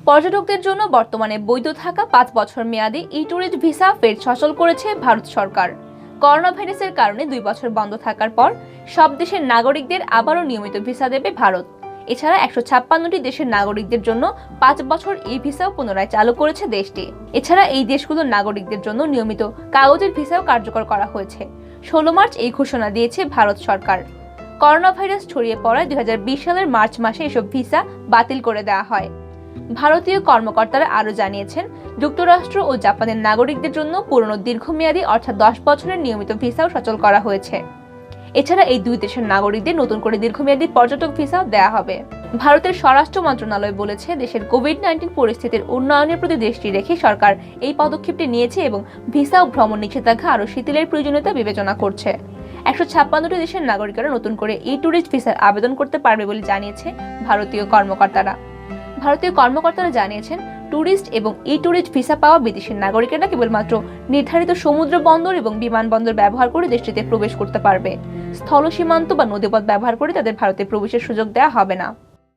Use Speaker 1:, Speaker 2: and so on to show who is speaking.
Speaker 1: পর্যটকদের জন্য বর্তমানে বৈধ থাকা ৫ বছর মেয়াদী ট্যুরিস্ট ভিসা ফের সচল করেছে ভারত সরকার। করোনা ভাইরাসের কারণে ২ বছর বন্ধ থাকার পর সব দেশের নাগরিকদের আবারও নিয়মিত ভিসা দেবে ভারত। এছাড়া ১৫৬টি দেশের নাগরিকদের জন্য ৫ বছর এই ভিসাও পুনরায় চালু করেছে দেশটি। এছাড়া এই দেশগুলোর নাগরিকদের জন্য নিয়মিত কাগজের ভিসাও কার্যকর করা হয়েছে। ১৬ মার্চ এই ঘোষণা দিয়েছে ভারত সরকার। করোনা ভাইরাস ছড়িয়ে পড়ায় ২০২০ সালের মার্চ মাসে এসব ভিসা বাতিল করে দেওয়া হয়। ভারতীয় কর্মকর্তারা আরও জানিয়েছেন, যুক্তরাষ্ট্র ও জাপানের নাগরিকদের জন্য পুরনো দীর্ঘমেয়াদী অর্থাৎ ১০ বছরের নিয়মিত ভিসাও সচল করা হয়েছে। এছাড়া এই দুই দেশের নাগরিকদের নতুন করে দীর্ঘমেয়াদী পর্যটক ভিসাও দেওয়া হবে। ভারতের স্বরাষ্ট্র মন্ত্রণালয় বলেছে, দেশের কোভিড-১৯ পরিস্থিতির উন্নয়নের প্রতি দৃষ্টি রেখে সরকার এই পদক্ষেপটি নিয়েছে এবং ভিসা ও ভ্রমণ নিষেধাজ্ঞা আরও শিথিলের প্রয়োজনীয়তা বিবেচনা করছে। ১৫৬টি দেশের নাগরিকরা নতুন করে ট্যুরিস্ট ভিসার আবেদন করতে পারবে বলে জানিয়েছে ভারতীয় কর্মকর্তারা জানিয়েছেন, ট্যুরিস্ট এবং ট্যুরিস্ট ভিসা পাওয়া বিদেশি নাগরিকেরা কেবলমাত্র নির্ধারিত সমুদ্র বন্দর এবং বিমানবন্দর ব্যবহার করে দেশটিতে প্রবেশ করতে পারবে। স্থল সীমান্ত বা নদীপথ ব্যবহার করে তাদের ভারতে প্রবেশের সুযোগ দেওয়া হবে না।